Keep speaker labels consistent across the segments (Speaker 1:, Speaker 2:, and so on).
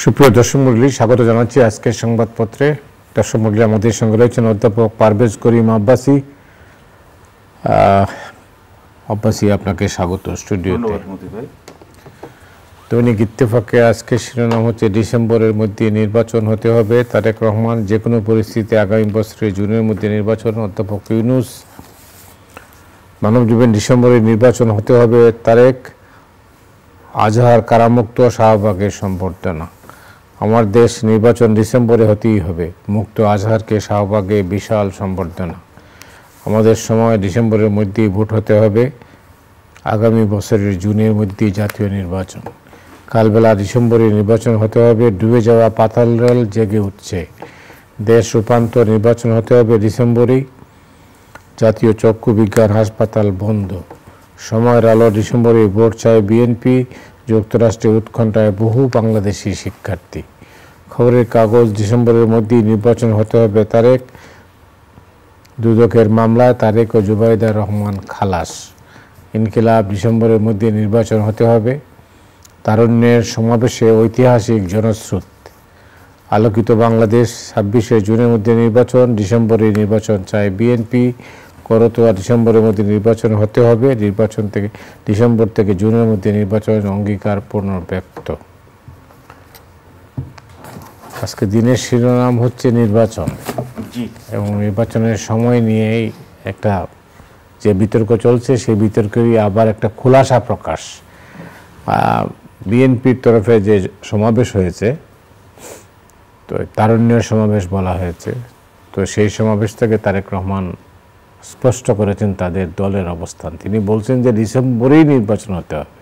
Speaker 1: সুপ্রিয় দর্শক মণ্ডলী, স্বাগত জানাচ্ছি আজকের সংবাদপত্রে। দর্শক মণ্ডলী, আমাদের সঙ্গে রয়েছেন অধ্যাপক পারভেজ করিম আব্বাসী। আব্বাসী, আপনাকে স্বাগত স্টুডিওতে। দৈনিক ইত্তেফাকে আজকে শিরোনাম হচ্ছে, ডিসেম্বরের মধ্যে নির্বাচন হতে হবে, তারেক রহমান। যে কোনো পরিস্থিতিতে আগামী বছরের জুনের মধ্যে নির্বাচন, অধ্যাপক ইউনূস। মানবজীবন, ডিসেম্বরে নির্বাচন হতে হবে, তারেক। আজহার কারামুক্ত, শাহবাগের সম্বর্ধনা। আমার দেশ, নির্বাচন ডিসেম্বরে হতেই হবে, মুক্ত আজহারকে শাহবাগে বিশাল সম্বর্ধনা। আমাদের সময়, ডিসেম্বরের মধ্যেই ভোট হতে হবে, আগামী বছরের জুনের মধ্যেই জাতীয় নির্বাচন। কালবেলা ডিসেম্বরে নির্বাচন হতে হবে, ডুবে যাওয়া পাতাল রেল জেগে উঠছে। দেশ রূপান্তর, নির্বাচন হতে হবে ডিসেম্বরেই, জাতীয় চক্ষু বিজ্ঞান হাসপাতাল বন্ধ। সময়ের আলো, ডিসেম্বরে ভোট চায় বিএনপি, যুক্তরাষ্ট্রে উৎকণ্ঠায় বহু বাংলাদেশি শিক্ষার্থী। খবরের কাগজ, ডিসেম্বরের মধ্যেই নির্বাচন হতে হবে, তারেক। দুদকের মামলায় তারেক ও জুবাইদা রহমান খালাস। ইনকিলাব, ডিসেম্বরের মধ্যে নির্বাচন হতে হবে, তারুণ্যের সমাবেশে ঐতিহাসিক জনস্রোত। আলোকিত বাংলাদেশ, 26শে জুনের মধ্যে নির্বাচন, ডিসেম্বরে নির্বাচন চায় বিএনপি। করতোয়া, ডিসেম্বরের মধ্যে নির্বাচন হতে হবে, ডিসেম্বর থেকে জুনের মধ্যে নির্বাচনের অঙ্গীকার পুনর্ব্যক্ত। আজকে দিনের শিরোনাম হচ্ছে নির্বাচন, এবং নির্বাচনের সময় নিয়েই একটা যে বিতর্ক চলছে, সেই বিতর্কেরই আবার একটা খোলাসা প্রকাশ। বিএনপির তরফে যে সমাবেশ হয়েছে, তো তারুণ্যের সমাবেশ বলা হয়েছে, তো সেই সমাবেশ থেকে তারেক রহমান স্পষ্ট করেছেন তাদের দলের অবস্থান। তিনি বলছেন যে ডিসেম্বরেই নির্বাচন হতে হবে।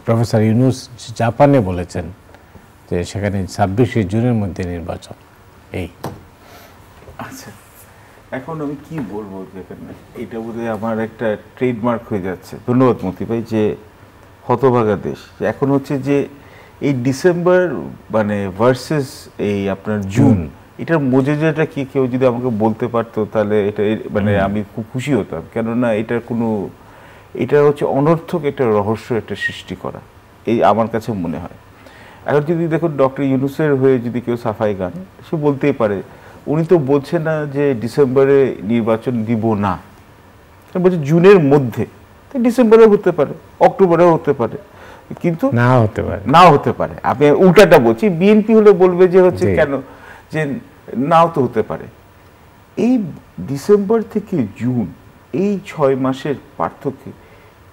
Speaker 1: প্রফেসর ইউনূস জাপানে বলেছেন যে সেখানে 26শে জুনের মধ্যে নির্বাচন। এই
Speaker 2: আচ্ছা, এখন আমি কি বলবো, যেখানে এটা বোধহয় আমার একটা ট্রেডমার্ক হয়ে যাচ্ছে। ধন্যবাদ মতি ভাই, যে হতভাগা দেশ এখন হচ্ছে যে এই ডিসেম্বর মানে ভার্সেস এই আপনার জুন, এটার মজেজাটা কি কেউ যদি আমাকে বলতে পারতো, তাহলে এটা মানে আমি খুব খুশি হতাম। কেননা এটার কোনো, এটা হচ্ছে অনর্থক একটা রহস্য একটা সৃষ্টি করা, এই আমার কাছে মনে হয়। এখন যদি দেখুন, ডক্টর ইউনূসের হয়ে যদি কেউ সাফাই গান, সে বলতেই পারে, উনি তো বলছেন না যে ডিসেম্বরে নির্বাচন দিব না, বলছে জুনের মধ্যে। ডিসেম্বরেও হতে পারে, অক্টোবরেও হতে পারে, কিন্তু নাও হতে পারে। আমি উল্টাটা বলছি, বিএনপি হলে বলবে যে হচ্ছে কেন, যে নাও তো হতে পারে। এই ডিসেম্বর থেকে জুন, এই 6 মাসের পার্থক্যে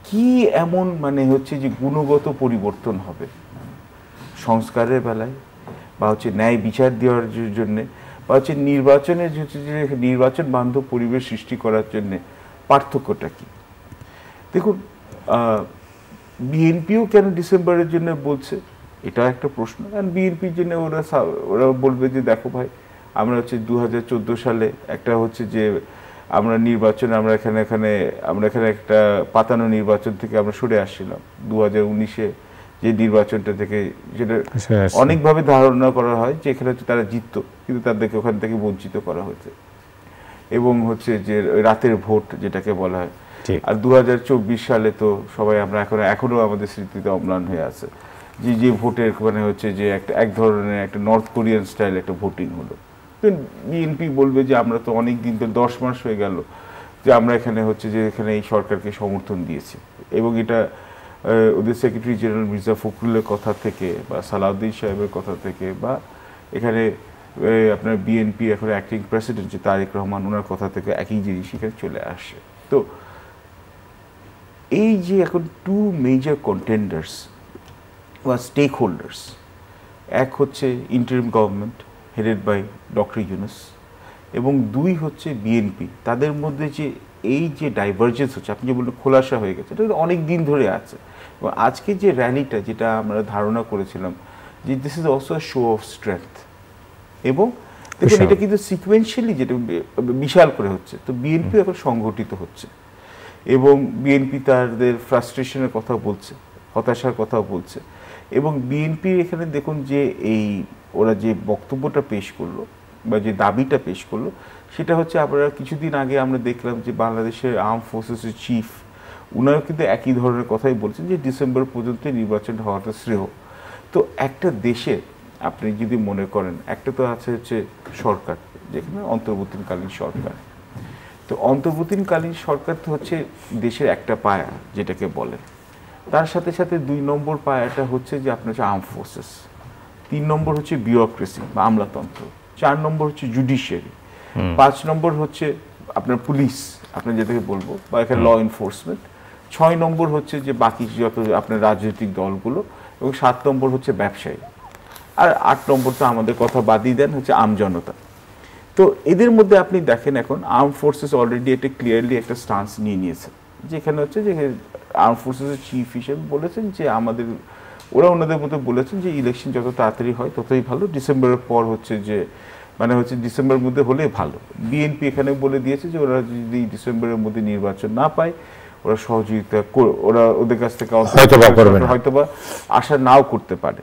Speaker 2: কি এমন মানে হচ্ছে যে গুণগত পরিবর্তন হবে সংস্কারের বেলায়, বা হচ্ছে ন্যায় বিচার দেওয়ার জন্যে, বা হচ্ছে নির্বাচনের যে নির্বাচন বান্ধব পরিবেশ সৃষ্টি করার জন্যে পার্থক্যটা কি? দেখুন, বিএনপিও কেন ডিসেম্বরের জন্য বলছে, এটা একটা প্রশ্ন। কারণ বিএনপির জন্য ওরা বলবে যে দেখো ভাই, আমরা হচ্ছে 2014 সালে একটা হচ্ছে যে আমরা নির্বাচন, আমরা এখানে একটা পাতানো নির্বাচন থেকে আমরা সরে আসছিলাম। 2019-এ যে নির্বাচনটা থেকে, যেটা অনেকভাবে ধারণা করা হয় যে এখানে হচ্ছে তারা জিততো, কিন্তু তাদেরকে ওখান থেকে বঞ্চিত করা হয়েছে। এবং হচ্ছে যে রাতের ভোট যেটাকে বলা হয়। আর 2024 সালে তো সবাই আমরা এখনো আমাদের স্মৃতিতে অম্লান হয়ে আছে যে ভোটের মানে হচ্ছে যে এক ধরনের একটা নর্থ কোরিয়ান স্টাইল একটা ভোটিং হলো। বিএনপি বলবে যে আমরা তো অনেক দিন তো 10 মাস হয়ে গেল যে আমরা এখানে হচ্ছে যে এখানে এই সরকারকে সমর্থন দিয়েছি, এবং এটা ওদের সেক্রেটারি জেনারেল মির্জা ফখরুলের কথা থেকে, বা সালাউদ্দিন সাহেবের কথা থেকে, বা এখানে আপনার বিএনপি এখন অ্যাক্টিং প্রেসিডেন্ট যে তারেক রহমান, ওনার কথা থেকে একই জিনিস এখানে চলে আসে। তো এই যে এখন 2 মেজর কন্টেন্ডার্স বা স্টেক হোল্ডার্স, এক হচ্ছে interim government headed by doctor Yunus, এবং 2 হচ্ছে বিএনপি। তাদের মধ্যে যে এই যে ডাইভার্জেন্স হচ্ছে, আপনি যে বললেন খোলাসা হয়ে গেছে, এটা অনেক দিন ধরে আছে। এবং আজকে যে র্যালিটা, যেটা আমরা ধারণা করেছিলাম যে this is also show off strength, এবং দেখুন এটা কিন্তু সিকুয়েন্সিয়ালি যেটা বিশাল করে হচ্ছে। তো বিএনপি এখন সংগঠিত হচ্ছে, এবং বিএনপি তাদের ফ্রাস্ট্রেশনের কথা বলছে, হতাশার কথা বলছে। এবং বিএনপি এখানে দেখুন যে এই ওরা যে বক্তব্যটা পেশ করলো বা যে দাবিটা পেশ করলো, সেটা হচ্ছে আমরা কিছুদিন আগে আমরা দেখলাম যে বাংলাদেশের আর্ম ফোর্সেসের চিফ, উনারা কিন্তু একই ধরনের কথাই বলছেন যে ডিসেম্বর পর্যন্ত নির্বাচন হওয়াটা শ্রেয়। তো একটা দেশে আপনি যদি মনে করেন একটা তো আছে হচ্ছে সরকার, যেখানে অন্তর্বর্তীকালীন সরকার। তো অন্তর্বর্তীকালীন সরকার তো হচ্ছে দেশের একটা পায়া যেটাকে বলে। তার সাথে সাথে 2 নম্বর পায়াটা হচ্ছে যে আপনার হচ্ছে আর্ম ফোর্সেস, 3 নম্বর হচ্ছে বিউরোক্রেসি বা আমলাতন্ত্র, 4 নম্বর হচ্ছে জুডিশিয়ারি, 5 নম্বর হচ্ছে আপনার পুলিশ আপনার যেটাকে বলবো বা এখানে ল এনফোর্সমেন্ট, 6 নম্বর হচ্ছে যে বাকি যত আপনার রাজনৈতিক দলগুলো, এবং 7 নম্বর হচ্ছে ব্যবসায়ী, আর 8 নম্বর তো আমাদের কথা বাদই দেন হচ্ছে আমজনতা। তো এদের মধ্যে আপনি দেখেন এখন আর্ম ফোর্সেস অলরেডি একটা ক্লিয়ারলি একটা স্টান্স নিয়ে নিয়েছে, যেখানে হচ্ছে যে আর্ম ফোর্সেসের চিফ হিসেবে বলেছেন যে আমাদের ওরা ওনাদের মধ্যে বলেছেন যে ইলেকশন যত তাড়াতাড়ি হয় ততই ভালো, ডিসেম্বরের পর হচ্ছে যে মানে হচ্ছে ডিসেম্বরের মধ্যে হলে ভালো। বিএনপি এখানে বলে দিয়েছে যে ওরা যদি ডিসেম্বরের মধ্যে নির্বাচন না পায় ওরা সহযোগিতা ওরা ওদের কাছ থেকে হয়তোবা আশা নাও করতে পারে।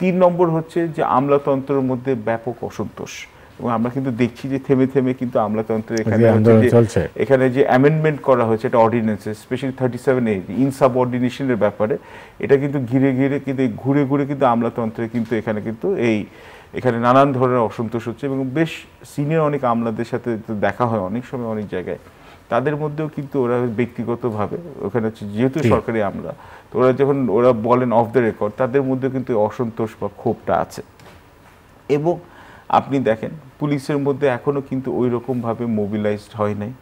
Speaker 2: 3 নম্বর হচ্ছে যে আমলাতন্ত্রের মধ্যে ব্যাপক অসন্তোষ, এবং আমরা কিন্তু দেখছি যে থেমে থেমে কিন্তু আমলাতন্ত্রের এখানে যে অ্যামেন্ডমেন্ট করা হয়েছে এটা অর্ডিন্যান্সে, স্পেশালি 37A ইনসাবঅর্ডিনেশনের ব্যাপারে, এটা কিন্তু ঘিরে ঘিরে কিন্তু ঘুরে ঘুরে কিন্তু আমলাতন্ত্রে কিন্তু এখানে নানান ধরনের অসন্তোষ হচ্ছে, এবং বেশ সিনিয়র অনেক আমলাদের সাথে দেখা হয় অনেক সময় অনেক জায়গায়, তাদের মধ্যেও কিন্তু ওরা ব্যক্তিগতভাবে ওখানে হচ্ছে যেহেতু সরকারি আমলা, তো ওরা যখন ওরা বলেন অফ দ্য রেকর্ড তাদের মধ্যে কিন্তু অসন্তোষ বা ক্ষোভটা আছে। এবং আপনি দেখেন পুলিশের মধ্যে এখনও কিন্তু ওই রকমভাবে মোবিলাইজড হয় নাই,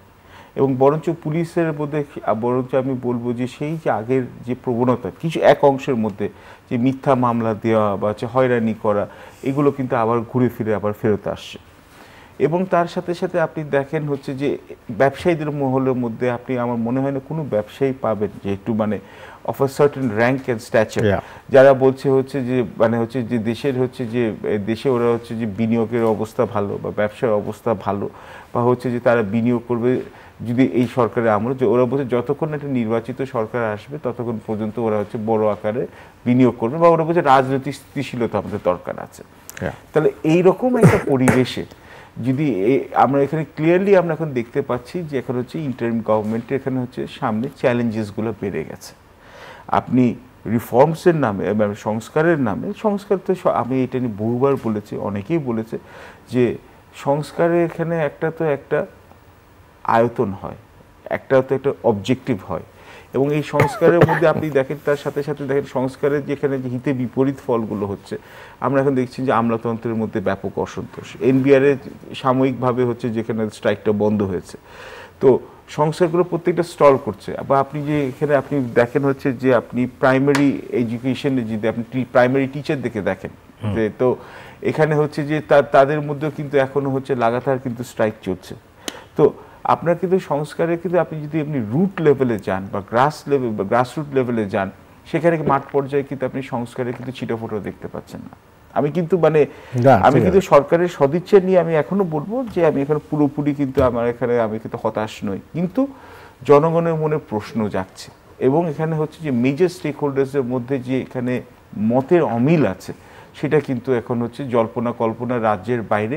Speaker 2: এবং বরঞ্চ পুলিশের মধ্যে বরঞ্চ আমি বলবো যে সেই যে আগের যে প্রবণতা কিছু এক অংশের মধ্যে যে মিথ্যা মামলা দেওয়া বা হচ্ছে হয়রানি করা, এগুলো কিন্তু আবার ঘুরে ফিরে আবার ফেরত আসছে। এবং তার সাথে সাথে আপনি দেখেন হচ্ছে যে ব্যবসায়ীদের মহলের মধ্যে আপনি আমার মনে হয় না কোনো ব্যবসায়ী পাবেন যে একটু মানে of a certain rank and stature, যারা বলছে হচ্ছে যে মানে হচ্ছে যে দেশের হচ্ছে যে দেশে ওরা হচ্ছে যে বিনিয়োগের অবস্থা ভালো বা ব্যবসার অবস্থা ভালো, বা হচ্ছে যে তারা বিনিয়োগ করবে যদি এই সরকারের আমলে, যে ওরা বলছে যতক্ষণ একটা নির্বাচিত সরকার আসবে ততক্ষণ পর্যন্ত ওরা হচ্ছে বড় আকারে বিনিয়োগ করবে, বা ওরা বলছে রাজনৈতিক স্থিতিশীলতা আমাদের দরকার আছে। তাহলে এইরকম একটা পরিবেশে যদি আমরা এখানে ক্লিয়ারলি আমরা এখন দেখতে পাচ্ছি যে এখন হচ্ছে ইন্টারিম গভর্নমেন্টের এখানে হচ্ছে সামনে চ্যালেঞ্জেসগুলো বেড়ে গেছে। আপনি রিফর্মসের নামে সংস্কারের নামে, সংস্কার তো আমি এটা নিয়ে বহুবার বলেছি, অনেকেই বলেছে যে সংস্কারের এখানে একটা আয়তন হয়, একটা তো একটা অবজেক্টিভ হয়, এবং এই সংস্কারের মধ্যে আপনি দেখেন তার সাথে সাথে দেখেন সংস্কারের যেখানে যে হিতে বিপরীত ফলগুলো হচ্ছে, আমরা এখন দেখছি যে আমলাতন্ত্রের মধ্যে ব্যাপক অসন্তোষ, এনবিআর এর সাময়িকভাবে হচ্ছে যেখানে স্ট্রাইকটা বন্ধ হয়েছে, তো সংস্কারগুলো প্রত্যেকটা স্টল করছে। বা আপনি যে এখানে আপনি দেখেন হচ্ছে যে আপনি প্রাইমারি এডুকেশনে যদি আপনি প্রাইমারি টিচার দেখেন যে, তো এখানে হচ্ছে যে তাদের মধ্যেও কিন্তু এখনো হচ্ছে লাগাতার কিন্তু স্ট্রাইক চলছে। তো আপনার কিন্তু সংস্কারে কিন্তু আপনি যদি আপনি রুট লেভেলে যান বা গ্রাসরুট লেভেলে যান, সেখানে মাঠ পর্যায়ে কিন্তু আপনি সংস্কারে কিন্তু ছিটেফোঁটা দেখতে পাচ্ছেন না। আমি কিন্তু সরকারের সদিচ্ছা নিয়ে আমি এখনো বলবো যে আমি এখানে পুরোপুরি কিন্তু আমি কিন্তু হতাশ নই, কিন্তু জনগণের মনে প্রশ্ন যাচ্ছে, এবং এখানে হচ্ছে যে মেজর স্টেক হোল্ডার্সের মধ্যে যে এখানে মতের অমিল আছে, সেটা কিন্তু এখন হচ্ছে জল্পনা কল্পনা রাজ্যের বাইরে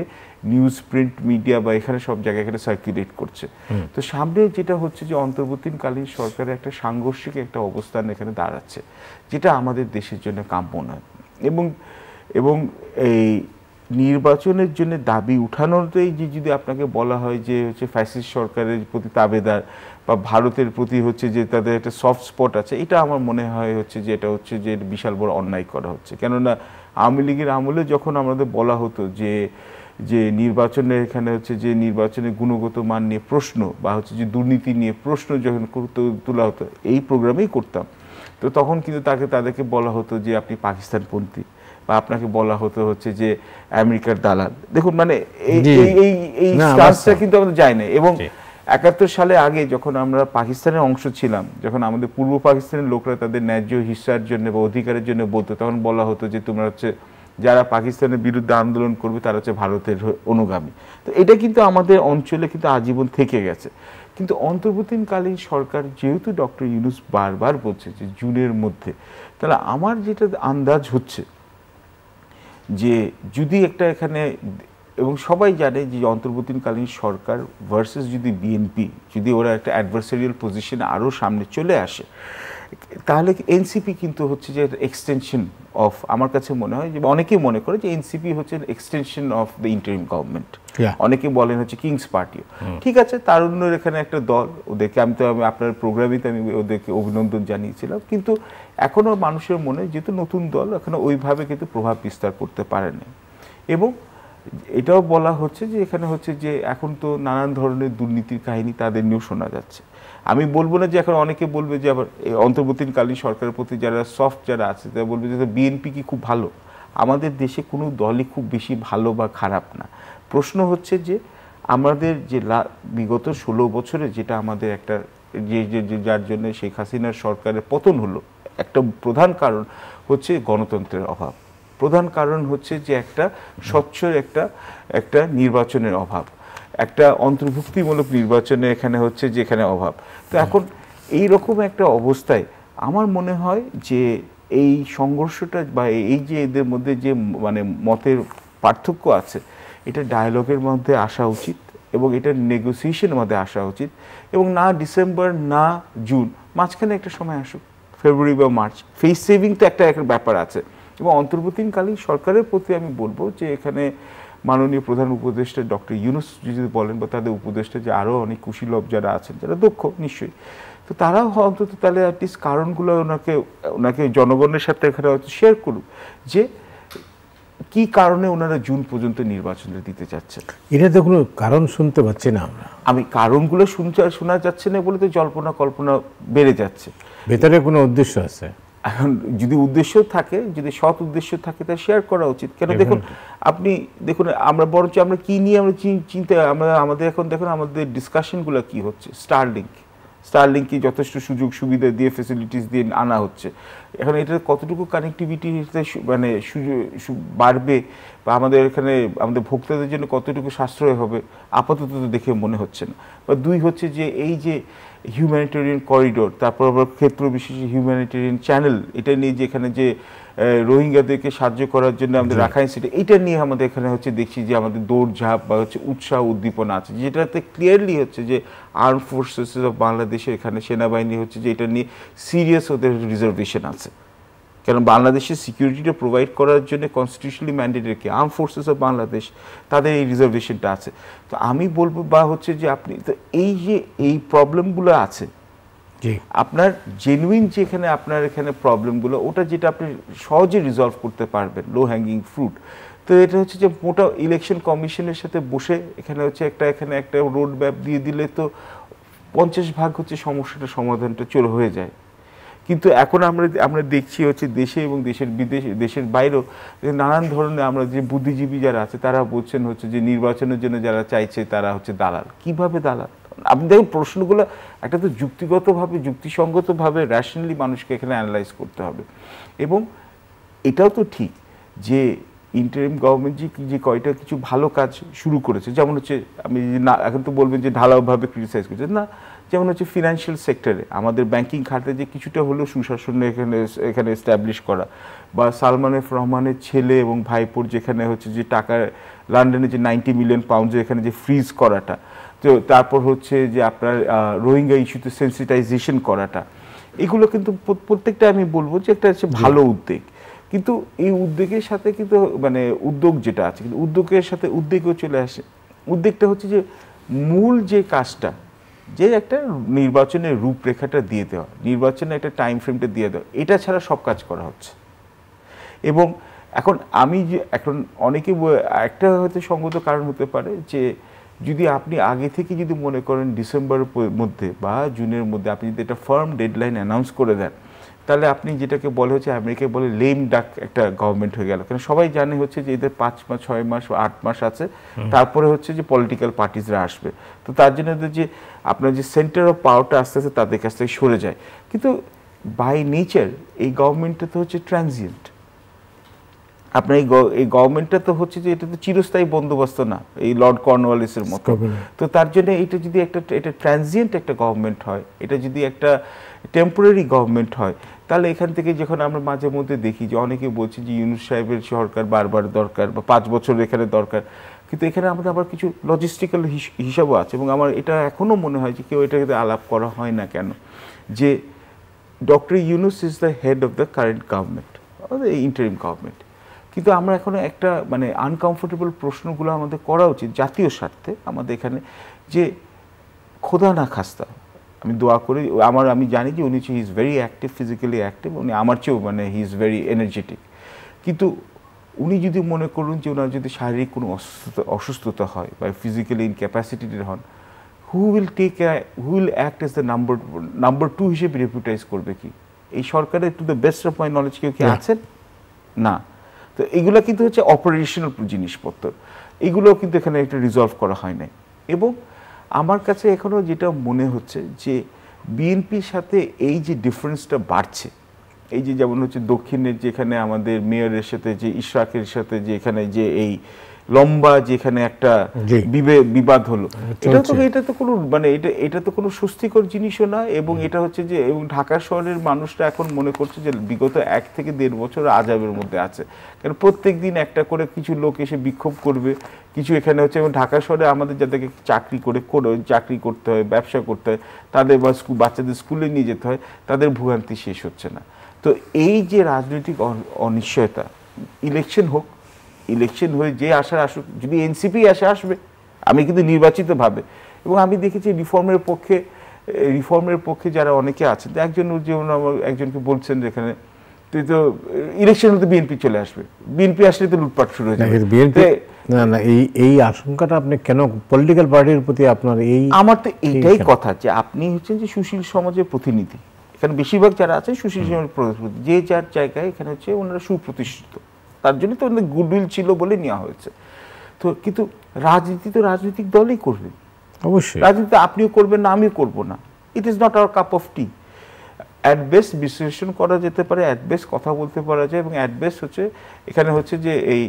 Speaker 2: নিউজ প্রিন্ট মিডিয়া বা এখানে সব জায়গায় এখানে সার্কুলেট করছে। তো সামনে যেটা হচ্ছে যে অন্তর্বর্তীকালীন সরকারের একটা সাংঘর্ষিক একটা অবস্থান এখানে দাঁড়াচ্ছে, যেটা আমাদের দেশের জন্য কাম্য নয়। এবং এই নির্বাচনের জন্য দাবি উঠানোতেই যে যদি আপনাকে বলা হয় যে হচ্ছে ফ্যাসিস্ট সরকারের প্রতি তাবেদার বা ভারতের প্রতি হচ্ছে যে তাদের একটা সফট স্পট আছে, এটা আমার মনে হয় হচ্ছে যে এটা হচ্ছে যে বিশাল বড় অন্যায় করা হচ্ছে। কেননা আওয়ামী লীগের আমলে যখন আমাদের বলা হতো যে নির্বাচনের এখানে হচ্ছে যে নির্বাচনের গুণগত মান নিয়ে প্রশ্ন বা হচ্ছে যে দুর্নীতি নিয়ে প্রশ্ন যখন তোলা হতো, এই প্রোগ্রামেই করতাম, তো তখন কিন্তু তাদেরকে বলা হতো যে আপনি পাকিস্তানপন্থী, বা আপনাকে বলা হতো হচ্ছে যে আমেরিকার দালাল। দেখুন মানে এই স্টান্সটা কিন্তু আমাদের যায় না। এবং 71 সালে আগে যখন আমরা পাকিস্তানের অংশ ছিলাম, যখন আমাদের পূর্ব পাকিস্তানের লোকরা তাদের ন্যায্য হিস্সার জন্য বা অধিকারের জন্য বলতো, তখন বলা হতো যে তোমরা হচ্ছে যারা পাকিস্তানের বিরুদ্ধে আন্দোলন করবে তারা হচ্ছে ভারতের অনুগামী। তো এটা কিন্তু আমাদের অঞ্চলে কিন্তু আজীবন থেকে গেছে। কিন্তু অন্তর্বর্তীকালীন সরকার যেহেতু ডক্টর ইউনূস বারবার বলছে যে জুনের মধ্যে, তাহলে আমার যেটা আন্দাজ হচ্ছে যে যদি একটা এখানে, এবং সবাই জানে যে অন্তর্বর্তীকালীন সরকার ভার্সেস যদি বিএনপি যদি ওরা একটা অ্যাডভার্সারিয়াল পজিশনে আরও সামনে চলে আসে, তাহলে এনসিপি কিন্তু হচ্ছে যে এক্সটেনশন অফ, আমার কাছে মনে হয় যে অনেকেই মনে করে যে এনসিপি হচ্ছে extension of the interim government, অনেকে বলেন হচ্ছে কিংস পার্টিও। ঠিক আছে, তারুণ্যের এখানে একটা দল, ওদেরকে আমি আপনার প্রোগ্রামেতে আমি ওদেরকে অভিনন্দন জানিয়েছিলাম, কিন্তু এখনও মানুষের মনে যেহেতু নতুন দল এখনো ওইভাবে কিন্তু প্রভাব বিস্তার করতে পারেনি। এবং এটাও বলা হচ্ছে যে এখানে হচ্ছে যে এখন তো নানান ধরনের দুর্নীতির কাহিনী তাদের নিয়েও শোনা যাচ্ছে। আমি বলবো না যে এখন অনেকে বলবে যে আবার অন্তর্বর্তীকালীন সরকারের প্রতি যারা সফট যারা আছে তারা বলবে যে বিএনপি কি খুব ভালো। আমাদের দেশে কোনো দলই খুব বেশি ভালো বা খারাপ না। প্রশ্ন হচ্ছে যে আমাদের যে বিগত 16 বছরে যেটা আমাদের একটা যার জন্য শেখ হাসিনার সরকারের পতন হলো, একটা প্রধান কারণ হচ্ছে গণতন্ত্রের অভাব, প্রধান কারণ হচ্ছে যে একটা স্বচ্ছ একটা নির্বাচনের অভাব, একটা অন্তর্ভুক্তিমূলক নির্বাচনে এখানে হচ্ছে যে এখানে অভাব। তো এখন এই রকম একটা অবস্থায় আমার মনে হয় যে এই সংঘর্ষটা বা এই যে এদের মধ্যে যে মানে মতের পার্থক্য আছে, এটা ডায়ালগের মধ্যে আসা উচিত এবং এটা নেগোসিয়েশনের মধ্যে আসা উচিত, এবং না ডিসেম্বর না জুন, মাঝখানে একটা সময় আসুক, ফেব্রুয়ারি বা মার্চ। ফেস সেভিং তো একটা ব্যাপার আছে। এবং অন্তর্বর্তীকালীন সরকারের প্রতি আমি বলবো যে এখানে মাননীয় প্রধান উপদেষ্টা ডক্টর ইউনূস যদি বলেন বা তাদের উপদেষ্টা যে আরও অনেক কুশীলব যারা আছেন যারা দক্ষ নিশ্চয়ই, তো তারাও অন্তত তাহলে অ্যাটলিস্ট কারণগুলো ওনাকে জনগণের সাথে এখানে হয়তো শেয়ার করুক যে কি কারণে ওনারা জুন পর্যন্ত নির্বাচনে দিতে চাচ্ছেন।
Speaker 1: এটা তো কোনো কারণ শুনতে পাচ্ছি না আমরা।
Speaker 2: আমি কারণগুলো শোনা যাচ্ছে না বলে তো জল্পনা কল্পনা বেড়ে যাচ্ছে।
Speaker 1: ভেতরে কোনো উদ্দেশ্য আছে।
Speaker 2: এখন যদি উদ্দেশ্য থাকে, যদি সৎ উদ্দেশ্য থাকে তা শেয়ার করা উচিত। কেন দেখুন, আপনি দেখুন আমরা বরঞ্চ আমরা কি নিয়ে আমরা চিন্তা আমাদের এখন দেখুন আমাদের ডিসকাশনগুলো কি হচ্ছে। স্টারলিংকে যথেষ্ট সুযোগ সুবিধা দিয়ে ফেসিলিটিস দিয়ে আনা হচ্ছে। এখন এটার কতটুকু কানেক্টিভিটি মানে বাড়বে বা আমাদের এখানে আমাদের ভোক্তাদের জন্য কতটুকু সাশ্রয় হবে আপাতত তো দেখে মনে হচ্ছে না। বা দুই হচ্ছে যে এই যে হিউম্যানিটেরিয়ান করিডোর, তারপর আবার ক্ষেত্র বিশেষে হিউম্যানিটেরিয়ান চ্যানেল, এটা নিয়ে যে এখানে যে রোহিঙ্গাদেরকে সাহায্য করার জন্য আমাদের রাখাইন সিটি, এটা নিয়ে আমাদের এখানে হচ্ছে দেখছি যে আমাদের দৌড়ঝাঁপ বা হচ্ছে উৎসাহ উদ্দীপনা আছে, যেটাতে ক্লিয়ারলি হচ্ছে যে আর্ম ফোর্সেস অফ বাংলাদেশের এখানে সেনাবাহিনী হচ্ছে যে এটা নিয়ে সিরিয়াস ওদের রিজার্ভেশন আছে। কারণ বাংলাদেশের সিকিউরিটিটা প্রোভাইড করার জন্য কনস্টিটিউশনালি ম্যান্ডেটেড কি আর্ম ফোর্সেস অফ বাংলাদেশ, তাদের এই রিজার্ভেশনটা আছে। তো আমি বলবো বা হচ্ছে যে আপনি তো এই যে এই প্রবলেমগুলো আছে আপনার জেনুইন যেখানে আপনার এখানে প্রবলেমগুলো, ওটা যেটা আপনি সহজে রিজলভ করতে পারবেন, লো হ্যাঙ্গিং ফ্রুট, তো এটা হচ্ছে যে মোটা ইলেকশন কমিশনের সাথে বসে এখানে হচ্ছে এখানে একটা রোড ম্যাপ দিয়ে দিলে তো 50% হচ্ছে সমস্যাটা সমাধানটা হয়ে যায়। কিন্তু এখন আমরা দেখছি হচ্ছে দেশে এবং দেশের বাইরেও নানান ধরনের আমরা যে বুদ্ধিজীবী যারা আছে তারা বলছেন হচ্ছে যে নির্বাচনের জন্য যারা চাইছে তারা হচ্ছে দালাল। কিভাবে দালাল? আপনি দেখুন প্রশ্নগুলো একটা তো যুক্তিগতভাবে যুক্তিসঙ্গতভাবে র্যাশনালি মানুষকে এখানে অ্যানালাইজ করতে হবে। এবং এটাও তো ঠিক যে ইন্টারিম গভর্নমেন্ট যে কয়টা কিছু ভালো কাজ শুরু করেছে, যেমন হচ্ছে আমি না এখন তো বলবেন যে ঢালাওভাবে ক্রিটিসাইজ করছে না, যেমন হচ্ছে ফিনান্সিয়াল সেক্টরে আমাদের ব্যাংকিং খাতে যে কিছুটা হলেও সুশাসন এখানে এস্টাবলিশ করা, বা সালমান এফ রহমানের ছেলে এবং ভাইপোর যেখানে হচ্ছে যে টাকা লন্ডনে যে 90 মিলিয়ন পাউন্ড এখানে যে ফ্রিজ করাটা, তো তারপর হচ্ছে যে আপনার রোহিঙ্গা ইস্যুতে সেন্সিটাইজেশন করাটা, এগুলো কিন্তু প্রত্যেকটা আমি বলবো যে একটা হচ্ছে ভালো উদ্যোগ। কিন্তু এই উদ্যোগের সাথে কিন্তু মানে উদ্যোগ যেটা আছে কিন্তু উদ্যোগের সাথে উদ্যোগও চলে আসে। উদ্যোগটা হচ্ছে যে মূল যে কাজটা, যে একটা নির্বাচনের রূপরেখাটা দিয়ে দেওয়া, নির্বাচনের একটা টাইম ফ্রেমটা দিয়ে দেওয়া, এটা ছাড়া সব কাজ করা হচ্ছে। এবং এখন আমি যে এখন অনেকে একটা হয়তো সঙ্গত কারণ হতে পারে যে যদি আপনি আগে থেকে যদি মনে করেন ডিসেম্বরের মধ্যে বা জুনের মধ্যে আপনি যদি একটা ফার্ম ডেডলাইন অ্যানাউন্স করে দেন, তাহলে আপনি যেটাকে বলে হচ্ছে আমেরিকায় বলে লেম ডাক একটা গভর্নমেন্ট হয়ে গেল। কারণ সবাই জানে হচ্ছে যে এদের 5 মাস 6 মাস 8 মাস আছে, তারপরে হচ্ছে যে পলিটিক্যাল পার্টিসরা আসবে। তো তার জন্য যে আপনার যে সেন্টার অফ পাওয়ারটা আস্তে আস্তে তাদের কাছ থেকে সরে যায়। কিন্তু বাই নেচার এই গভর্নমেন্টটা তো হচ্ছে ট্রানজিয়েন্ট। আপনার এই গভর্নমেন্টটা তো হচ্ছে যে এটা তো চিরস্থায়ী বন্দোবস্ত না, এই লর্ড কর্নওয়ালিসের মতো। তো তার জন্য এটা যদি এটা ট্রানজিয়েন্ট একটা গভর্নমেন্ট হয়, এটা যদি একটা টেম্পোরারি গভর্নমেন্ট হয়, তাহলে এখান থেকে যখন আমরা মাঝে মধ্যে দেখি যে অনেকে বলছে যে ইউনূস সাহেবের সরকার বারবার দরকার বা 5 বছর এখানে দরকার, কিন্তু এখানে আমাদের আবার কিছু লজিস্টিক্যাল হিসাবও আছে। এবং আমার এটা এখনও মনে হয় যে কেউ এটাকে আলাপ করা হয় না কেন, যে doctor Yunus is the head of the current government interim government. কিন্তু আমরা এখন একটা মানে আনকমফোর্টেবল প্রশ্নগুলো আমাদের করা উচিত জাতীয় স্বার্থে আমাদের এখানে, যে খোদা না খাস্তা আমি দোয়া করি, আমি জানি যে উনি he is very active, physically active, উনি আমার চেয়েও মানে হি ইজ ভেরি এনার্জেটিক, কিন্তু উনি যদি মনে করুন যে ওনার যদি শারীরিক কোনো অসুস্থতা হয় বা ফিজিক্যালি ইনক্যাপাসিটেড হন, who will act as the number 2 হিসেবে রেপুটাইজ করবে কি এই সরকারের? To the best of my knowledge কেউ কি আছেন? না। তো এগুলো কিন্তু হচ্ছে অপারেশনাল জিনিসপত্র, এগুলোও কিন্তু এখানে একটা রিজলভ করা হয় নাই। এবং আমার কাছে এখনও যেটা মনে হচ্ছে যে বিএনপির সাথে এই যে ডিফারেন্সটা বাড়ছে, এই যে যেমন হচ্ছে দক্ষিণের যেখানে আমাদের মেয়রের সাথে যে ইশরাকের সাথে যে এখানে যে এই লম্বা যেখানে একটা বিবাদ হলো, এটা তো কোনো মানে এটা তো কোনো স্বস্তিকর জিনিসও না। এবং এটা হচ্ছে যে এবং ঢাকা শহরের মানুষরা এখন মনে করছে যে বিগত 1 থেকে 1.5 বছর আজাবের মধ্যে আছে, কারণ প্রত্যেক দিন একটা করে কিছু লোক এসে বিক্ষোভ করবে, কিছু এখানে হচ্ছে। এবং ঢাকা শহরে আমাদের যাদেরকে চাকরি করতে হয়, ব্যবসা করতে হয়, তাদের বা বাচ্চাদের স্কুলে নিয়ে যেতে হয়, তাদের ভোগান্তি শেষ হচ্ছে না। তো এই যে রাজনৈতিক অনিশ্চয়তা, ইলেকশন হয়ে যে আসার আসুক, যদি এনসিপি আসবে, আমি কিন্তু নির্বাচিতভাবে, এবং আমি দেখেছি রিফর্মের পক্ষে যারা অনেকে আছেন, একজনকে বলছেন যেখানে তুই তো ইলেকশন হতে বিএনপি চলে আসবে, বিএনপি আসলে তো লুটপাট শুরু হয়ে যাবে।
Speaker 1: না, এই আশঙ্কাটা আপনি কেন পলিটিক্যাল পার্টির প্রতি আপনার?
Speaker 2: আমার তো এইটাই কথা যে আপনি হচ্ছেন যে সুশীল সমাজের প্রতিনিধি, এখানে বেশিরভাগ যারা আছেন সুশীল সমাজের প্রতিনিধি, যে যার জায়গায় এখানে হচ্ছে ওনারা সুপ্রতিষ্ঠিত, তার জন্য তো ওনাদের গুডউইল ছিল বলে নেওয়া হয়েছে। তো কিন্তু রাজনীতি তো রাজনৈতিক দলই করবে, অবশ্যই রাজনীতি আপনিও করবেন না, আমিও করবো না, it is not our cup of T. At best বিশ্লেষণ করা যেতে পারে, অ্যাট বেস্ট কথা বলতে পারা যায়, এবং অ্যাট বেস্ট হচ্ছে এখানে হচ্ছে যে এই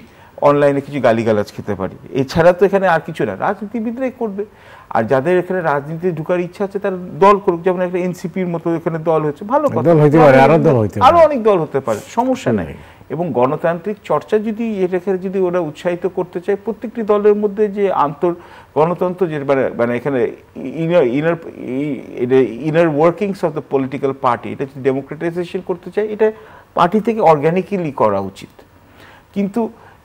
Speaker 2: অনলাইনে কিছু গালিগালাজ খেতে পারি, এছাড়া তো এখানে আর কিছু না। রাজনীতিবিদরাই করবে, আর যাদের এখানে রাজনীতিতে ঢুকার ইচ্ছা আছে তারা দল করুক, যেমন একটা এনসিপির মতো এখানে দল হচ্ছে, ভালো কথা, আরো অনেক দল হতে পারে, সমস্যা নাই। এবং গণতান্ত্রিক চর্চা যদি ওরা উৎসাহিত করতে চায়, প্রত্যেকটি দলের মধ্যে যে গণতন্ত্র যে মানে এখানে inner workings of the political party, এটা যদি ডেমোক্রেটাইজেশন করতে চায়, এটা পার্টি থেকে অর্গ্যানিক্যালি করা উচিত। কিন্তু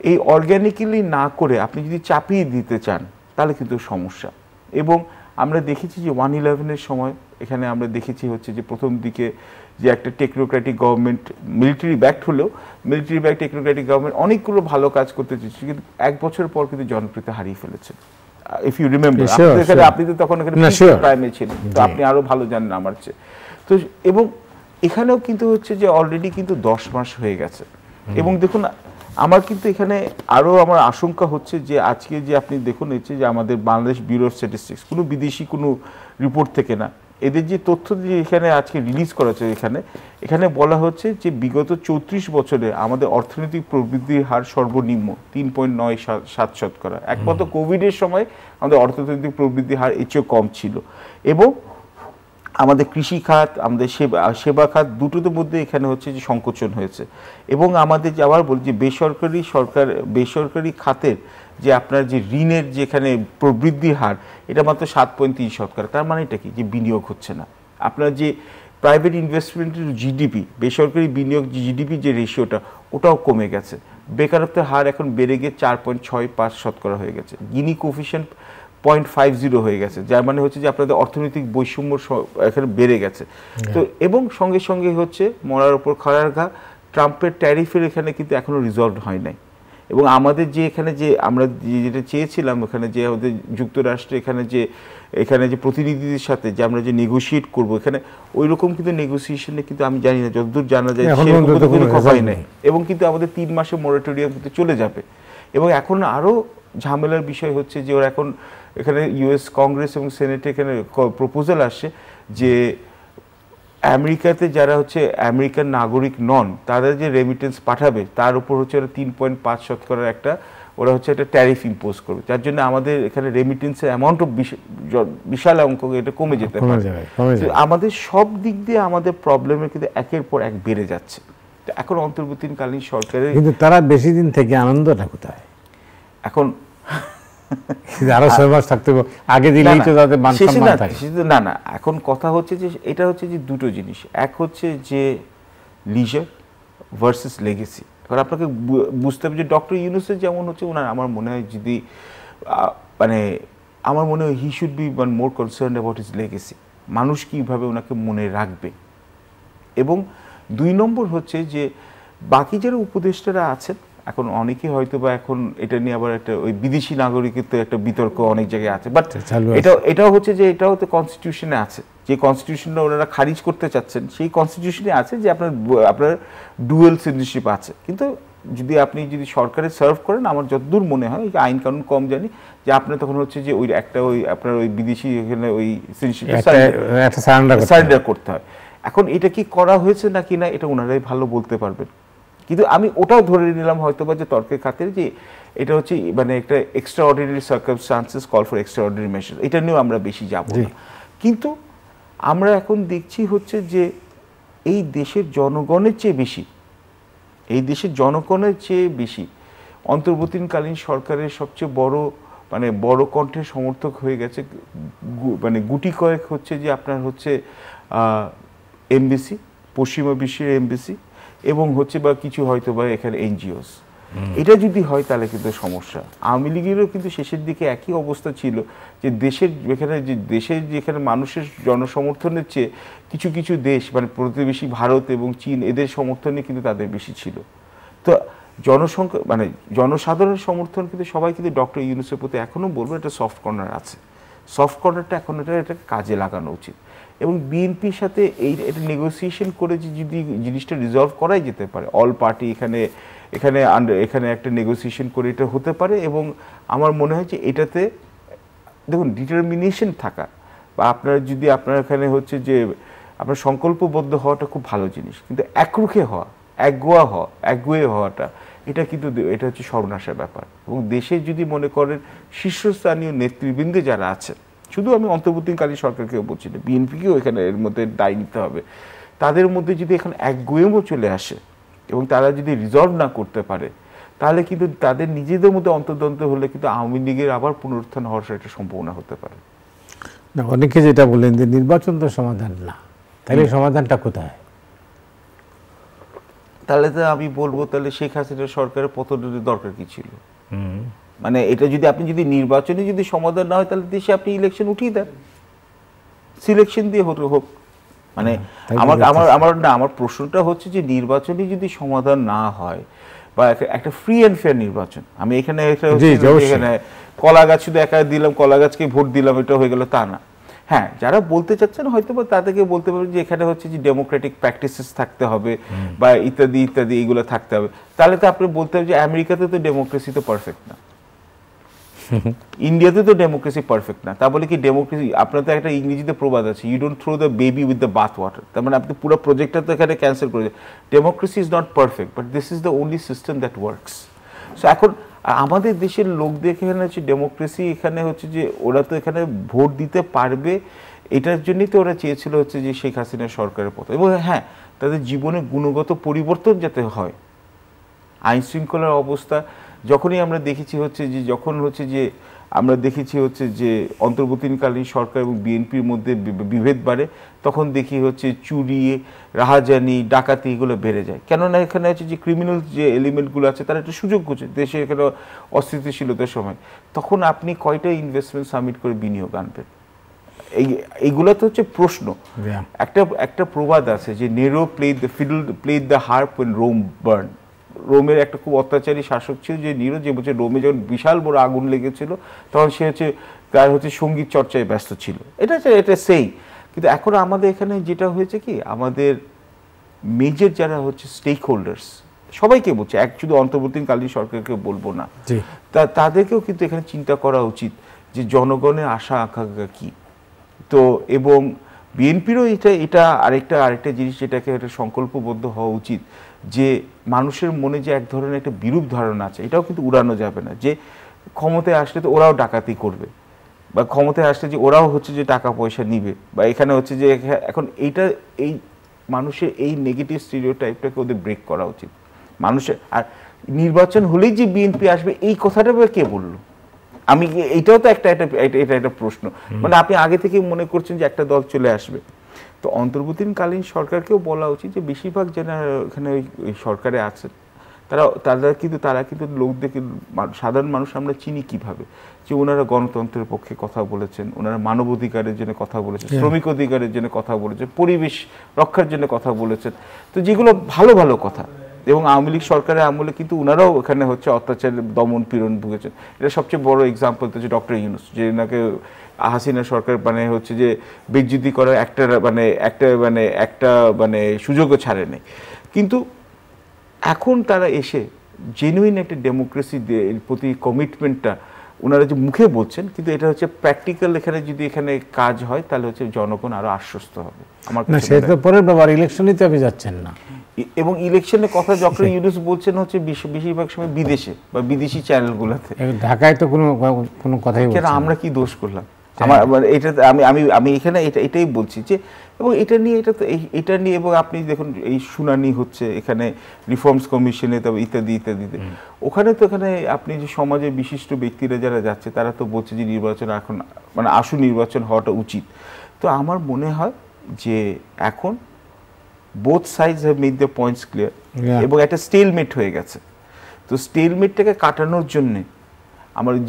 Speaker 2: এই অর্গ্যানিক্যালি না করে আপনি যদি চাপিয়ে দিতে চান তাহলে কিন্তু সমস্যা। এবং আমরা দেখেছি যে 1/11-এর সময় এখানে আমরা দেখেছি হচ্ছে যে প্রথম দিকে যে একটা টেকনোক্রেটিক গভর্নমেন্ট, মিলিটারি ব্যাকড হলেও মিলিটারি ব্যাকড টেকনোক্রেটিক গভর্নমেন্ট অনেকগুলো ভালো কাজ করতে চেয়েছে, কিন্তু 1 বছর পর কিন্তু জনপ্রিয়তা হারিয়ে ফেলেছে। ইফ ইউ রিমেম্বার, আপনি তো তখন এখানে প্রাইমে ছিলেন, তো আপনি আরো ভালো জানেন আমার চেয়ে। তো এবং এখানেও কিন্তু হচ্ছে যে অলরেডি কিন্তু 10 মাস হয়ে গেছে। এবং দেখুন, আমার কিন্তু এখানে আরও আমার আশঙ্কা হচ্ছে যে আজকে যে আপনি দেখুন হচ্ছে যে আমাদের বাংলাদেশ ব্যুরো অফ স্ট্যাটিস্টিক্স, কোনো বিদেশি কোনো রিপোর্ট থেকে না, এদের যে তথ্য যে এখানে আজকে রিলিজ করা হচ্ছে, এখানে বলা হচ্ছে যে বিগত 34 বছরে আমাদের অর্থনৈতিক প্রবৃদ্ধির হার সর্বনিম্ন 3.97%। একমাত্র কোভিডের সময় আমাদের অর্থনৈতিক প্রবৃদ্ধির হার এর চেয়েও কম ছিল। এবং আমাদের কৃষি খাত, আমাদের সেবা খাত, দুটোর মধ্যে এখানে হচ্ছে যে সংকোচন হয়েছে। এবং আমাদের যে আবার বলি যে বেসরকারি খাতের যে আপনার যে ঋণের যেখানে প্রবৃদ্ধির হার, এটা মাত্র 7.3%। তার মানে এটা কি, যে বিনিয়োগ হচ্ছে না। আপনার যে প্রাইভেট ইনভেস্টমেন্টের জিডিপি, বেসরকারি বিনিয়োগ জিডিপি যে রেশিওটা, ওটাও কমে গেছে। বেকারত্বের হার এখন বেড়ে গিয়ে 4.65% হয়ে গেছে। গিনি কোফিশিয়েন্ট 0.50 হয়ে গেছে, যার মানে হচ্ছে যে আপনাদের অর্থনৈতিক বৈষম্য এখানে বেড়ে গেছে। তো এবং সঙ্গে সঙ্গে হচ্ছে মরার উপর খড়ার ঘা, ট্রাম্পের ট্যারিফের এখানে কিন্তু এখনো রিজলভ হয় নাই। এবং আমাদের যে এখানে যে আমরা যেটা চেয়েছিলাম, এখানে যে আমাদের যুক্তরাষ্ট্রে এখানে যে প্রতিনিধিদের সাথে যে আমরা যে নেগোশিয়েট করব, এখানে ওই রকম কিন্তু নেগোসিয়েশনে কিন্তু আমি জানি না, যতদূর জানা যায় সেরকম কোনো খবরই নাই। এবং কিন্তু আমাদের 3 মাসের মোরাটোরিয়াম কিন্তু চলে যাবে। এবং এখন আরও ঝামেলার বিষয় হচ্ছে যে ওরা এখন এখানে ইউএস কংগ্রেস এবং সেনেটে এখানে প্রপোজাল আসছে যে আমেরিকাতে যারা হচ্ছে আমেরিকান নাগরিক নন, তাদের যে রেমিটেন্স পাঠাবে তার উপর হচ্ছে ওরা 3.5% একটা ওরা হচ্ছে একটা ট্যারিফ ইম্পোজ করবে, যার জন্য আমাদের এখানে রেমিটেন্সের অ্যামাউন্টও বিশাল অঙ্ক এটা কমে যেতে পারে। আমাদের সব দিক দিয়ে আমাদের প্রবলেমের কিন্তু একের পর এক বেড়ে যাচ্ছে। তো এখন অন্তর্বর্তীকালীন সরকারের
Speaker 1: কিন্তু তারা বেশি দিন থেকে আনন্দটা কোথায়?
Speaker 2: এখন
Speaker 1: আরো 6 মাস থাকতে আগে দিলেই তো তাদের মান সম্মান থাকে
Speaker 2: না। এখন কথা হচ্ছে যে এটা হচ্ছে যে দুটো জিনিস, এক হচ্ছে যে লিজার, ভার্সেস লেগেসি। কারণ আপনাকে বুঝতে হবে যে ডক্টর ইউনূসের যেমন হচ্ছে ওনার, আমার মনে হয় যদি মানে আমার মনে হয় he should be more concern about his legacy, মানুষ কীভাবে ওনাকে মনে রাখবে। এবং 2 নম্বর হচ্ছে যে বাকি যারা উপদেষ্টারা আছেন, এখন অনেকে হয়তো বা এখন এটা নিয়ে আবার একটা ওই বিদেশি নাগরিকত্ব একটা বিতর্ক অনেক জায়গায় আছে, বাট এটাও হচ্ছে যে এটাও তো কনস্টিটিউশনে আছে, যে কনস্টিটিউশনটা ওনারা খারিজ করতে চাচ্ছেন সেই কনস্টিটিউশনে আছে যে আপনার ডুয়েল সিটিজেনশিপ আছে। কিন্তু আপনি যদি সরকারে সার্ভ করেন, আমার যতদূর মনে হয় আইন কানুন কম জানি, যে আপনার তখন হচ্ছে যে ওই একটা ওই আপনার ওই বিদেশি এখানে ওই সিটিজেনশিপ সারেন্ডার করতে হয়। এখন এটা কি করা হয়েছে নাকি না এটা ওনারাই ভালো বলতে পারবেন। কিন্তু আমি ওটাও ধরে নিলাম হয়তো বা যে তর্কের খাতিরে যে এটা হচ্ছে মানে একটা extra ordinary circumstances call for extra ordinary measure, এটা নিয়েও আমরা বেশি যাব না। কিন্তু আমরা এখন দেখছি হচ্ছে যে এই দেশের জনগণের চেয়ে বেশি অন্তর্বর্তীকালীন সরকারের সবচেয়ে বড় কণ্ঠের সমর্থক হয়ে গেছে মানে গুটি কয়েক হচ্ছে যে আপনার হচ্ছে এমবিসি, পশ্চিমা বিশ্বের এমবিসি, এবং হচ্ছে বা কিছু হয়তো বা এখানে এনজিওস। এটা যদি হয় তাহলে কিন্তু সমস্যা। আওয়ামী লীগেরও কিন্তু শেষের দিকে একই অবস্থা ছিল, যে দেশের যেখানে মানুষের জনসমর্থনের চেয়ে কিছু কিছু দেশ মানে প্রতিবেশী ভারত এবং চীন, এদের সমর্থনে কিন্তু তাদের বেশি ছিল। তো জনসংখ্যা মানে জনসাধারণের সমর্থন কিন্তু সবাই কিন্তু ডক্টর ইউনূসের প্রতি এখনও বলবো একটা সফট কর্নার আছে। সফট কর্নারটা এখন এটা কাজে লাগানো উচিত, এবং বিএনপির সাথে এটা নেগোসিয়েশন করে যে যদি জিনিসটা রিজলভ করাই যেতে পারে, অল পার্টি এখানে একটা নেগোসিয়েশন করে এটা হতে পারে। এবং আমার মনে হয় যে এটাতে দেখুন ডিটারমিনেশন থাকা বা আপনার এখানে হচ্ছে যে আপনার সংকল্পবদ্ধ হওয়াটা খুব ভালো জিনিস, কিন্তু একরুখে হওয়া, একগুয়ে হওয়াটা এটা হচ্ছে সর্বনাশের ব্যাপার। এবং দেশে যদি মনে করেন শীর্ষস্থানীয় নেতৃবৃন্দে যারা আছেন, শুধু আমি অন্তর্বর্তীকালীন সরকারকেও বলছি না, বিএনপিকেও এখানে এর মধ্যে দায় নিতে হবে, তাদের মধ্যে যদি এখন একগুয়েমও চলে আসে এবং তারা যদি রিজলভ না করতে পারে, তাহলে কিন্তু তাদের নিজেদের মধ্যে অন্তর্দ্বন্দ্ব হলে কিন্তু আওয়ামী লীগের আবার পুনরুত্থান হওয়ার একটা সম্ভাবনা হতে পারে।
Speaker 1: না, অনেকে যেটা বলেন যে নির্বাচন তো সমাধান না, তাহলে সমাধানটা কোথায়?
Speaker 2: তাহলে তো আমি বলবো তাহলে শেখ হাসিনা সরকারের পতনের দরকার কি ছিল? মানে এটা যদি আপনি নির্বাচনে যদি সমাধান না হয়, তাহলে দেশে আপনি ইলেকশন উঠিয়ে দেন, সিলেকশন দিয়ে হোক। মানে আমার প্রশ্নটা হচ্ছে যে নির্বাচনে যদি সমাধান না হয় বা একটা ফ্রি অ্যান্ড ফেয়ার নির্বাচন, আমি এখানে কলা গাছ শুধু একা দিলাম, কলা গাছকে ভোট দিলাম, এটা হয়ে গেল তা না। হ্যাঁ, যারা বলতে চাচ্ছেন হয়তো বা তাদেরকে বলতে পারবেন যে এখানে হচ্ছে যে ডেমোক্রেটিক প্র্যাকটিসেস থাকতে হবে বা ইত্যাদি ইত্যাদি এইগুলো থাকতে হবে। তাহলে তো আপনি বলতে হবে যে আমেরিকাতে তো ডেমোক্রেসি তো পারফেক্ট না, ইন্ডিয়াতে তো ডেমোক্রেসি পারফেক্ট না। তা বলে কি ডেমোক্রেসি, আপনার তো একটা ইংরেজিতে প্রবাদ আছে, you don't throw the baby with the bath water. তার মানে আপনি পুরো প্রজেক্টটা তো এখানে ক্যান্সেল করে দেন। Democracy is not perfect, but this is the only system that works. So এখন আমাদের দেশের লোকদের এখানে হচ্ছে ডেমোক্রেসি, এখানে হচ্ছে যে ওরা তো এখানে ভোট দিতে পারবে, এটার জন্যই তো ওরা চেয়েছিল হচ্ছে যে শেখ হাসিনা সরকারের পথ। এবং হ্যাঁ, তাদের জীবনে গুণগত পরিবর্তন যাতে হয়, আইন শৃঙ্খলার অবস্থা যখনই আমরা দেখেছি হচ্ছে যে অন্তর্বর্তীকালীন সরকার এবং বিএনপির মধ্যে বিভেদ বাড়ে, তখন দেখি হচ্ছে চুরি, রাহাজানি, ডাকাতি এগুলো বেড়ে যায়। কেননা এখানে হচ্ছে যে ক্রিমিনাল যে এলিমেন্টগুলো আছে তারা একটা সুযোগ খুঁজে, দেশে এখানে অস্থিতিশীলতার সময়, তখন আপনি কয়টা ইনভেস্টমেন্ট সাবমিট করে বিনিয়োগ আনবেন? এইগুলো তো হচ্ছে প্রশ্ন। একটা প্রবাদ আছে যে narrow played the harp when Rome burned। রোমের একটা খুব অত্যাচারী শাসক ছিল যে নিরো, যে বলছে রোমে যখন বিশাল বড় আগুন লেগেছিল তখন সে তার সঙ্গীত চর্চায় ব্যস্ত ছিল। এটা সেই। কিন্তু এখন আমাদের এখানে যেটা হয়েছে কি, আমাদের মেজর যারা হচ্ছে স্টেক হোল্ডার্স, সবাইকে বলছে, শুধু অন্তর্বর্তীকালীন সরকারকে বলবো না, তাদেরকেও কিন্তু এখানে চিন্তা করা উচিত যে জনগণের আশা আকাঙ্ক্ষা কি। তো এবং বিএনপিরও এটা আরেকটা জিনিস যেটাকে একটা সংকল্পবদ্ধ হওয়া উচিত, যে মানুষের মনে যে এক ধরনের একটা বিরূপ ধারণা আছে, এটাও কিন্তু উড়ানো যাবে না, যে ক্ষমতায় আসলে তো ওরাও ডাকাতি করবে, বা ক্ষমতায় আসলে যে ওরাও হচ্ছে যে টাকা পয়সা নিবে, বা এখানে হচ্ছে যে এখন এই মানুষের এই নেগেটিভ স্টিরিওটাইপটাকে ওদের ব্রেক করা উচিত মানুষের। আর নির্বাচন হলেই যে বিএনপি আসবে এই কথাটা কে বললো? এইটাও তো একটা প্রশ্ন। মানে আপনি আগে থেকে মনে করছেন যে একটা দল চলে আসবে, তো অন্তর্বর্তীকালীন সরকারকেও বলা উচিত যে বেশিরভাগ যারা এখানে ওই সরকারে আছেন তারা কিন্তু লোকদেরকে, সাধারণ মানুষ আমরা চিনি কিভাবে, যে ওনারা গণতন্ত্রের পক্ষে কথা বলেছেন, ওনারা মানবাধিকারের জন্য কথা বলেছেন, শ্রমিক অধিকারের জন্য কথা বলেছেন, পরিবেশ রক্ষার জন্য কথা বলেছেন, তো যেগুলো ভালো ভালো কথা। এবং আওয়ামী লীগ সরকারের আমলে কিন্তু ওনারাও এখানে হচ্ছে অত্যাচারের দমন পীড়ন ভুগেছেন। এটা সবচেয়ে বড় এক্সাম্পল হচ্ছে ডক্টর ইউনূস, যে ওনাকে হাসিনা সরকার হচ্ছে যে বেজ্জতি করার একটা সুযোগও ছাড়ে নেই। কিন্তু এখন তারা এসে জেনুইন একটা ডেমোক্রেসি প্রতি কমিটমেন্টটা ওনারা যে মুখে বলছেন, কিন্তু এটা হচ্ছে প্র্যাকটিক্যাল, যদি এখানে কাজ হয় তাহলে হচ্ছে জনগণ আরো আশ্বস্ত হবে। আমার
Speaker 1: সেটা তো পরের ব্যাপার, ইলেকশনই তো আপনি যাচ্ছেন না।
Speaker 2: এবং ইলেকশনের কথা ডক্টর ইউনূস বলছেন হচ্ছে বেশিরভাগ সময় বিদেশে বা বিদেশি চ্যানেলগুলোতে।
Speaker 1: ঢাকায় তো কোনো কথাই বলছেন না।
Speaker 2: আমরা কি দোষ করলাম? আমার এটা আমি এখানে এটাই বলছি যে, এবং এটা নিয়ে এবং আপনি দেখুন এই শুনানি হচ্ছে এখানে রিফর্মস কমিশনে, তবে ইত্যাদি ইত্যাদিতে, ওখানে তো এখানে আপনি যে সমাজের বিশিষ্ট ব্যক্তিরা যারা যাচ্ছে তারা তো বলছে যে নির্বাচন এখন আশু নির্বাচন হওয়াটা উচিত। তো আমার মনে হয় যে এখন both sides have made the points clear, এবং একটা স্টেলমেট হয়ে গেছে। তো স্টেলমেটটাকে কাটানোর জন্যে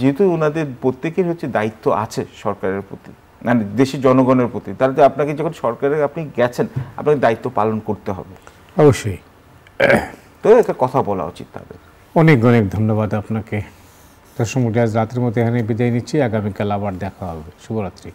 Speaker 2: যেহেতু ওনাদের প্রত্যেকের হচ্ছে দায়িত্ব আছে সরকারের প্রতি, দেশের জনগণের প্রতি, তাহলে আপনাকে যখন সরকারে আপনি গেছেন, আপনাকে দায়িত্ব পালন করতে হবে
Speaker 1: অবশ্যই।
Speaker 2: তো একটা কথা বলা উচিত তাদের।
Speaker 1: অনেক অনেক ধন্যবাদ আপনাকে। দর্শক, আজ রাতের মতো এখানে বিদায় নিচ্ছি। আগামীকাল আবার দেখা হবে। শুভরাত্রি।